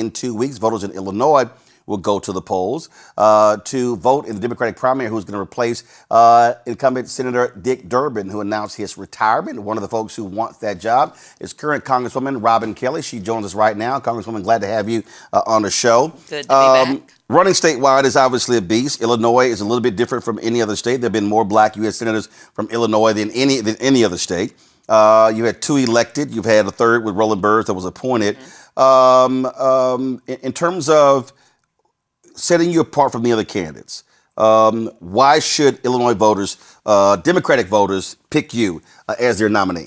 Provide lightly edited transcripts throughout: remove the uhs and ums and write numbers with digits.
In 2 weeks, voters in Illinois will go to the polls to vote in the Democratic primary who's going to replace incumbent Senator Dick Durbin, who announced his retirement. One of the folks who wants that job is current Congresswoman Robin Kelly. She joins us right now. Congresswoman, glad to have you on the show. Good to be back. Running statewide is obviously a beast. Illinois is a little bit different from any other state. There have been more black U.S. senators from Illinois than any other state. You had 2 elected. You've had a third with Roland Martin that was appointed. In terms of setting you apart from the other candidates, why should Illinois voters, Democratic voters, pick you as their nominee?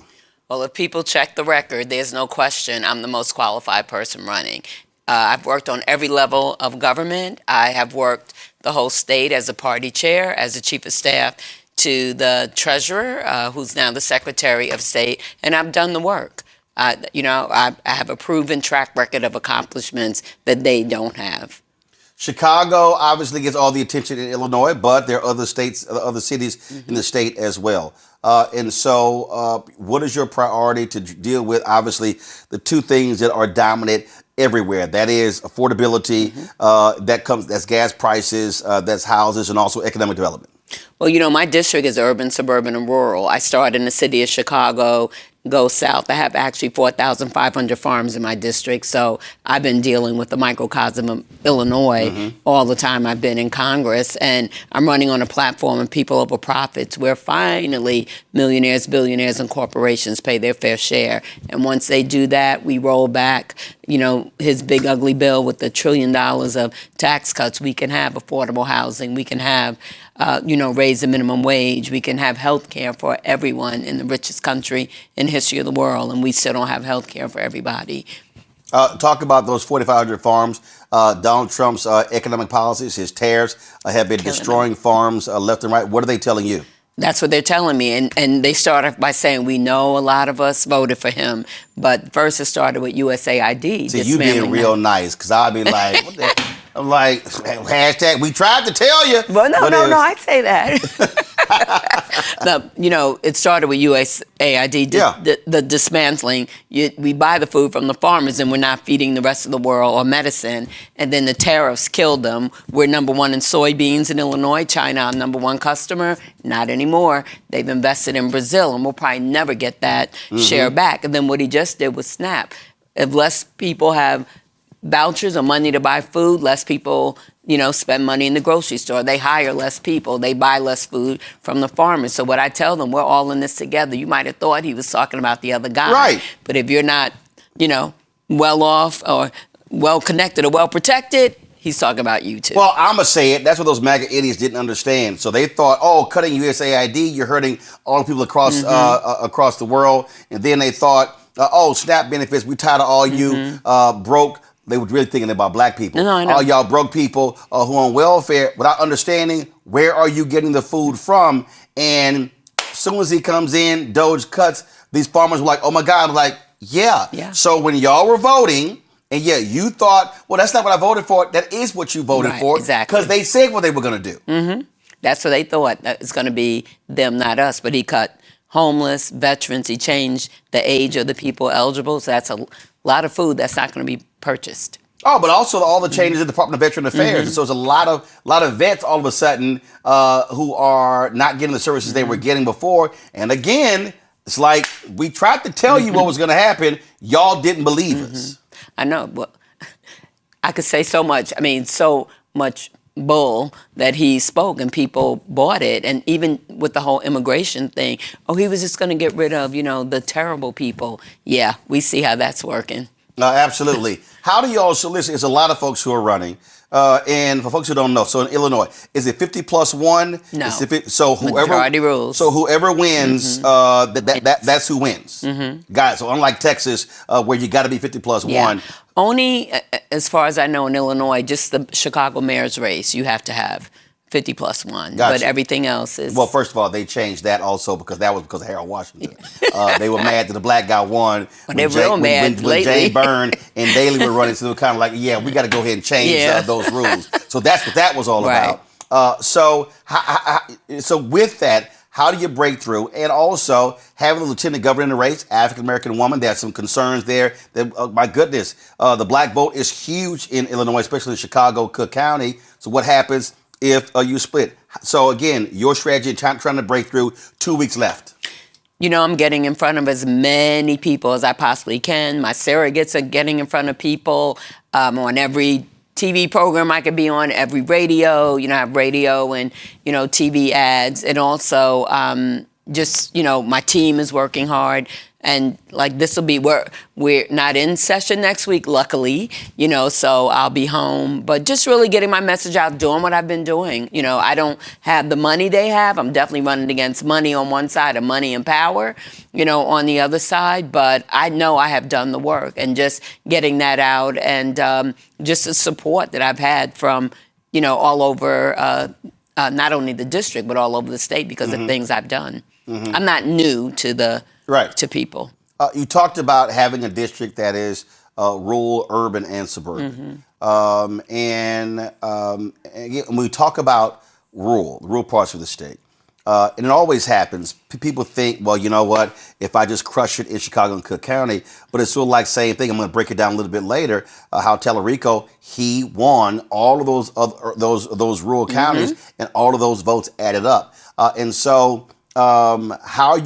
Well, if people check the record, there's no question I'm the most qualified person running. I've worked on every level of government. I have worked the whole state as a party chair, as a chief of staff to the treasurer, who's now the Secretary of State, and I've done the work. I have a proven track record of accomplishments that they don't have. Chicago obviously gets all the attention in Illinois, but there are other states, other cities in the state as well. And so what is your priority to deal with, obviously, the 2 things that are dominant everywhere? That is affordability, that's gas prices, that's houses, and also economic development. Well, my district is urban, suburban, and rural. I started in the city of Chicago, go south. I have actually 4,500 farms in my district, so I've been dealing with the microcosm of Illinois all the time I've been in Congress, and I'm running on a platform of people over profits where finally millionaires, billionaires, and corporations pay their fair share. And once they do that, we roll back, his big ugly bill with the $1 trillion of tax cuts. We can have affordable housing. We can have raise the minimum wage. We can have health care for everyone in the richest country in the history of the world, and we still don't have health care for everybody. Talk about those 4,500 farms. Donald Trump's economic policies, his tariffs have been destroying farms left and right. What are they telling you? That's what they're telling me. And they start off by saying, we know a lot of us voted for him, but first it started with USAID. See, you being real nice, because I'd be like, what the? I'm like, hashtag, we tried to tell you. Well, no, I'd say that. It started with USAID, the dismantling. We buy the food from the farmers and we're not feeding the rest of the world or medicine. And then the tariffs killed them. We're #1 in soybeans in Illinois. China, our #1 customer. Not anymore. They've invested in Brazil and we'll probably never get that share back. And then what he just did was snap. If less people have vouchers or money to buy food, less people, spend money in the grocery store. They hire less people. They buy less food from the farmers. So what I tell them, we're all in this together. You might have thought he was talking about the other guy. Right. But if you're not, well off or well connected or well protected, he's talking about you too. Well, I'm going to say it. That's what those MAGA idiots didn't understand. So they thought, cutting USAID, you're hurting all the people across across the world. And then they thought, SNAP benefits, we tired of all you broke. They were really thinking about black people. No, I know. All y'all broke people who are on welfare without understanding where are you getting the food from. And as soon as he comes in, Doge cuts, these farmers were like, oh my God. I'm like, yeah. So when y'all were voting, and you thought, well, that's not what I voted for. That is what you voted for. Exactly. Because they said what they were going to do. That's what they thought. It's going to be them, not us. But he cut homeless, veterans. He changed the age of the people eligible. So that's a lot of food that's not going to be purchased. Oh, but also all the changes in the Department of Veteran Affairs. So there's a lot of vets all of a sudden who are not getting the services they were getting before. And again, it's like we tried to tell you what was going to happen. Y'all didn't believe us. I know. But I could say so much. I mean, so much bull that he spoke and people bought it. And even with the whole immigration thing, he was just going to get rid of, the terrible people. Yeah, we see how that's working. Absolutely. How do y'all, so listen, it's a lot of folks who are running. And for folks who don't know, so in Illinois, is it 50+1? No. So whoever, majority rules. So whoever wins, that's who wins. Guys, so unlike Texas, where you got to be 50+1. Yeah. Only, as far as I know, in Illinois, just the Chicago mayor's race, you have to have 50+1. Gotcha. But everything else is... Well, first of all, they changed that also because that was because of Harold Washington. They were mad that the black guy won. They're real mad when lately. Jay Byrne and Daley were running, so they were kind of like, we got to go ahead and change those rules. So that's what that was all about. So with that, How do you break through? And also having the lieutenant governor in the race, African-American woman, there's some concerns there. That, my goodness, the black vote is huge in Illinois, especially in Chicago, Cook County. So what happens if you split? So again, your strategy, trying to break through, 2 weeks left. I'm getting in front of as many people as I possibly can. My surrogates are getting in front of people on every TV program I could be on, every radio, I have radio and, TV ads. And also my team is working hard. And like this will be, we're not in session next week, luckily, so I'll be home. But just really getting my message out, doing what I've been doing. I don't have the money they have. I'm definitely running against money on one side and money and power, on the other side. But I know I have done the work and just getting that out and just the support that I've had from, all over, not only the district, but all over the state because of things I've done. I'm not new to to people. You talked about having a district that is rural, urban, and suburban. And when we talk about rural parts of the state, and it always happens, people think, well, you know what, if I just crush it in Chicago and Cook County, but it's sort of like same thing. I'm going to break it down a little bit later, how Tellerico, he won all of those rural counties, and all of those votes added up. And so how are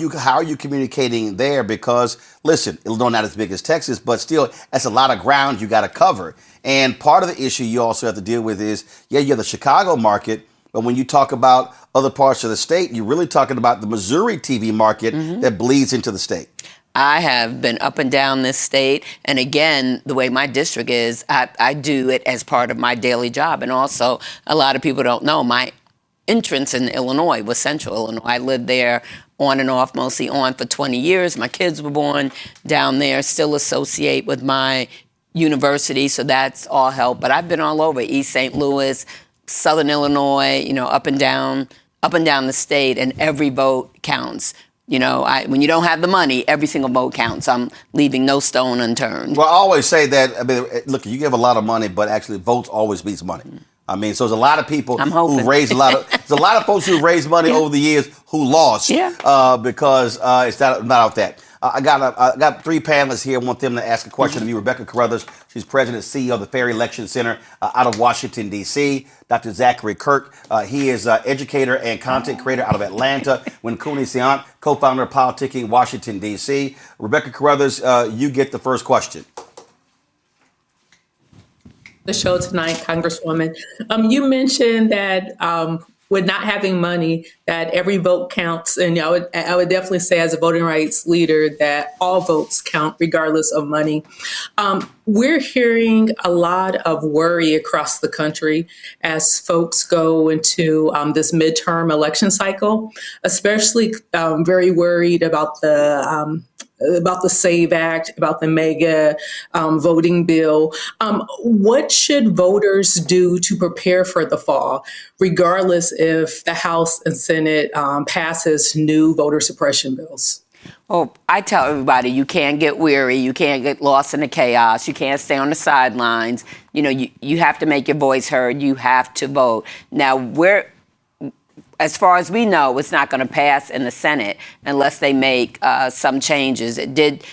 you communicating there? Because listen, Illinois not as big as Texas, but still, that's a lot of ground you got to cover. And part of the issue you also have to deal with is, you have the Chicago market, but when you talk about other parts of the state, you're really talking about the Missouri TV market that bleeds into the state. I have been up and down this state. And again, the way my district is, I do it as part of my daily job. And also, a lot of people don't know, my entrance in Illinois was Central Illinois. I lived there on and off, mostly on for 20 years. My kids were born down there, still associate with my university, so that's all helped. But I've been all over, East St. Louis, Southern Illinois, up and down the state, and every vote counts. When you don't have the money, every single vote counts. I'm leaving no stone unturned. Well, I always say that, look, you give a lot of money, but actually votes always beats money. So there's a lot of people who raised there's a lot of folks who raised money over the years who lost because it's not about that. I got three panelists here. I want them to ask a question of you. Rebecca Carruthers, she's president and CEO of the Ferry Election Center out of Washington, D.C. Dr. Zachary Kirk, he is an educator and content creator out of Atlanta. Winkuni Siant, co-founder of Politicking Washington, D.C. Rebecca Carruthers, you get the first question. The show tonight, Congresswoman. You mentioned that with not having money, that every vote counts. And I would definitely say as a voting rights leader that all votes count regardless of money. We're hearing a lot of worry across the country as folks go into this midterm election cycle, especially very worried about the SAVE Act, about the mega voting bill. What should voters do to prepare for the fall, regardless if the House and Senate passes new voter suppression bills? Oh, I tell everybody, you can't get weary, you can't get lost in the chaos, you can't stay on the sidelines. You have to make your voice heard, you have to vote. Now, as far as we know, it's not going to pass in the Senate unless they make some changes. It did,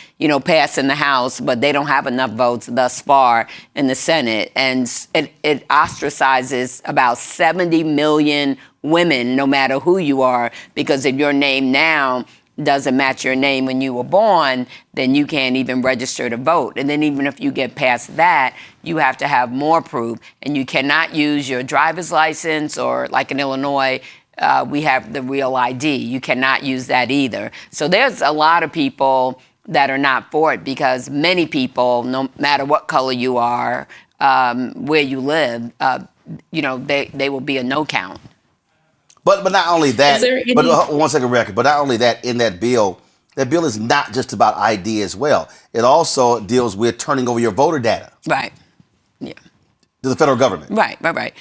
pass in the House, but they don't have enough votes thus far in the Senate. And it ostracizes about 70 million women, no matter who you are, because if your name now doesn't match your name when you were born, then you can't even register to vote. And then even if you get past that, you have to have more proof. And you cannot use your driver's license, or like in Illinois, we have the real ID. You cannot use that either. So there's a lot of people that are not for it, because many people, no matter what color you are, where you live, they will be a no count. But not only that, but 1 second, Rebecca, but not only that, in that bill is not just about ID as well. It also deals with turning over your voter data. Right. Yeah. To the federal government. Right.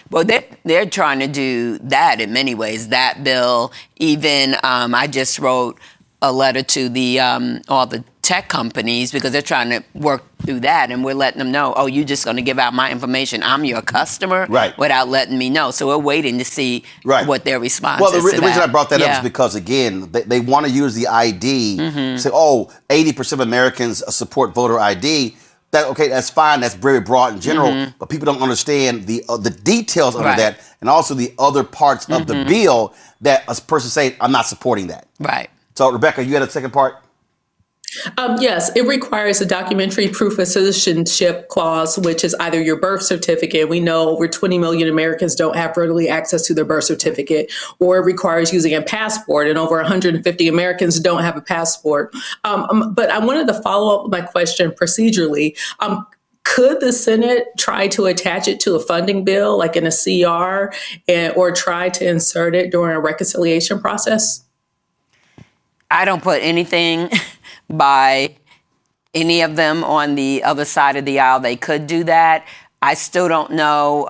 Well, they're trying to do that in many ways. That bill, even I just wrote a letter to all the tech companies because they're trying to work through that, and we're letting them know, oh, you're just going to give out my information. I'm your customer, Right. without letting me know. So we're waiting to see Right. what their response Well, is the to reason that. I brought that up Yeah. is because, again, they want to use the ID, say, oh, 80% of Americans support voter ID. Okay, that's fine. That's very broad in general, but people don't understand the details under Right. that, and also the other parts of the bill that a person say, I'm not supporting that. Right. So, Rebecca, you had a second part? Yes, it requires a documentary proof of citizenship clause, which is either your birth certificate. We know over 20 million Americans don't have readily access to their birth certificate, or it requires using a passport, and over 150 Americans don't have a passport. But I wanted to follow up with my question procedurally. Could the Senate try to attach it to a funding bill, like in a CR, or try to insert it during a reconciliation process? I don't put anything by any of them on the other side of the aisle. They could do that. I still don't know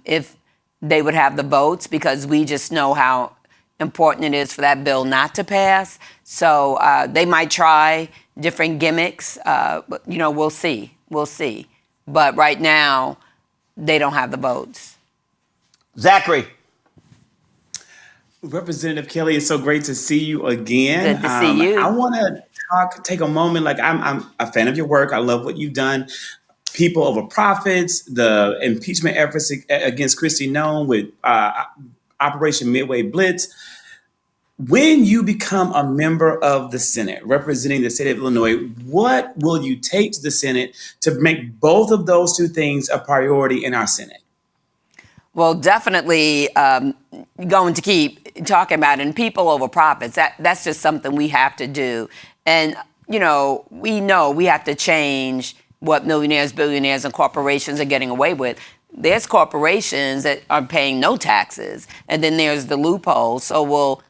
if they would have the votes, because we just know how important it is for that bill not to pass. So they might try different gimmicks, but we'll see. We'll see. But right now, they don't have the votes. Zachary. Representative Kelly, it's so great to see you again. Good to see you. I want to take a moment. Like, I'm a fan of your work. I love what you've done. People over profits, the impeachment efforts against Kristi Noem with Operation Midway Blitz. When you become a member of the Senate, representing the state of Illinois, what will you take to the Senate to make both of those two things a priority in our Senate? Well, definitely going to keep talking about it. And people over profits, that's just something we have to do. And, we know we have to change what millionaires, billionaires, and corporations are getting away with. There's corporations that are paying no taxes, and then there's the loopholes. So we'll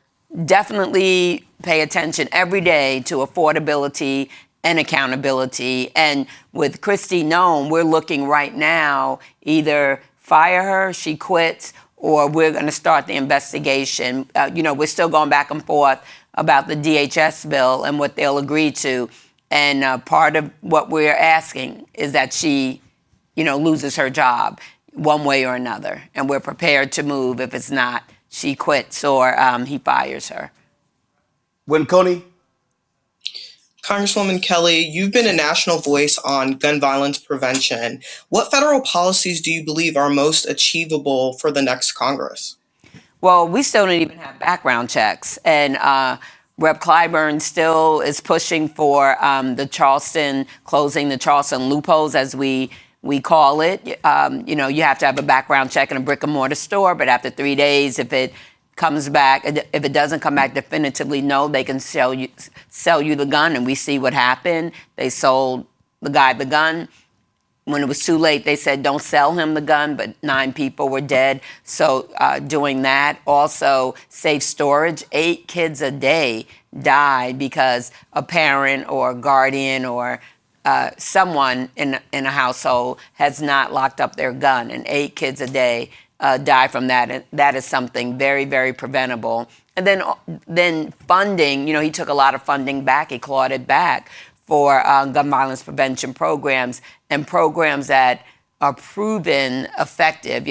definitely pay attention every day to affordability and accountability. And with Kristi Noem, we're looking right now, either fire her, she quits, or we're going to start the investigation. We're still going back and forth about the DHS bill and what they'll agree to. And part of what we're asking is that she, loses her job one way or another. And we're prepared to move if it's not she quits or he fires her. Coney? Congresswoman Kelly, you've been a national voice on gun violence prevention. What federal policies do you believe are most achievable for the next Congress? Well, we still don't even have background checks. And Rep. Clyburn still is pushing for closing the Charleston loopholes, as we call it. You have to have a background check in a brick and mortar store, but after 3 days, if it doesn't come back definitively no, they can sell you the gun. And we see what happened. They sold the guy the gun. When it was too late, they said don't sell him the gun, but 9 people were dead. So doing that. Also, safe storage. 8 kids a day died because a parent or a guardian or someone in a household has not locked up their gun, and 8 kids a day die from that. And that is something very, very preventable. And then funding, he took a lot of funding back. He clawed it back for gun violence prevention programs and programs that are proven effective.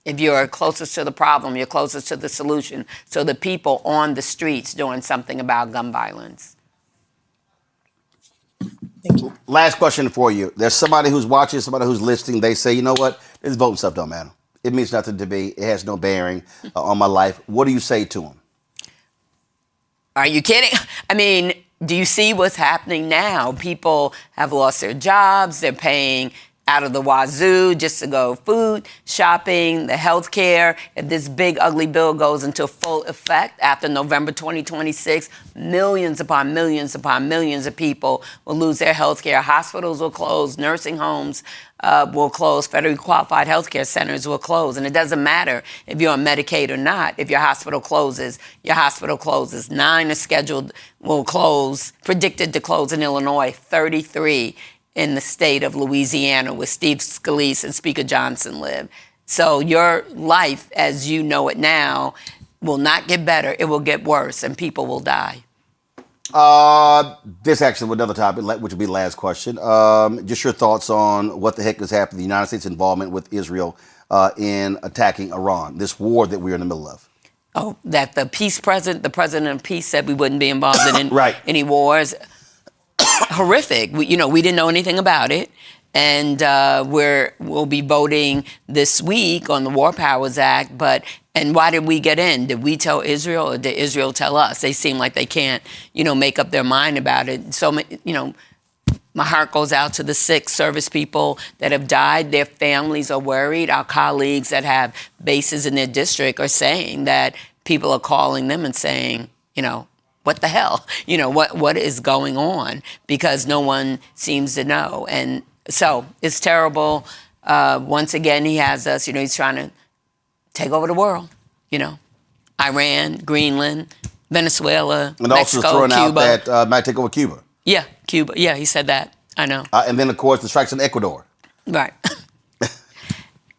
If you're closest to the problem, you're closest to the solution. So the people on the streets doing something about gun violence. Thank you. Last question for you. There's somebody who's watching, somebody who's listening. They say, you know what? This voting stuff don't matter. It means nothing to me. It has no bearing on my life. What do you say to them? Are you kidding? I mean, do you see what's happening now? People have lost their jobs. They're paying out of the wazoo just to go food shopping, the health care. If this big, ugly bill goes into full effect after November 2026, millions upon millions upon millions of people will lose their health care. Hospitals will close, nursing homes will close, federally qualified health care centers will close. And it doesn't matter if you're on Medicaid or not. If your hospital closes, your hospital closes. 9 will close, predicted to close in Illinois, 33 in the state of Louisiana, where Steve Scalise and Speaker Johnson live. So your life, as you know it now, will not get better. It will get worse, and people will die. This actually another topic, which would be the last question. Just your thoughts on what the heck is happening, the United States' involvement with Israel in attacking Iran, this war that we're in the middle of. Oh, that the president of peace said we wouldn't be involved in Right. any wars. Horrific. We didn't know anything about it. And we'll be voting this week on the War Powers Act. And why did we get in? Did we tell Israel, or did Israel tell us? They seem like they can't, make up their mind about it. So, my heart goes out to the sick service people that have died. Their families are worried. Our colleagues that have bases in their district are saying that people are calling them and saying, what the hell? What is going on? Because no one seems to know. And so it's terrible. Once again, he has us, he's trying to take over the world, Iran, Greenland, Venezuela, And Mexico, also throwing Cuba. out that might take over Cuba. Yeah, Cuba. Yeah, he said that. I know. And then, of course, the strikes in Ecuador. Right.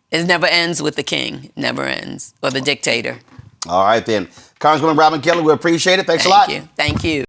It never ends with the king. It never ends. Or the dictator. All right, then. Congresswoman Robin Kelly, we appreciate it. Thanks a lot. Thank you. Thank you.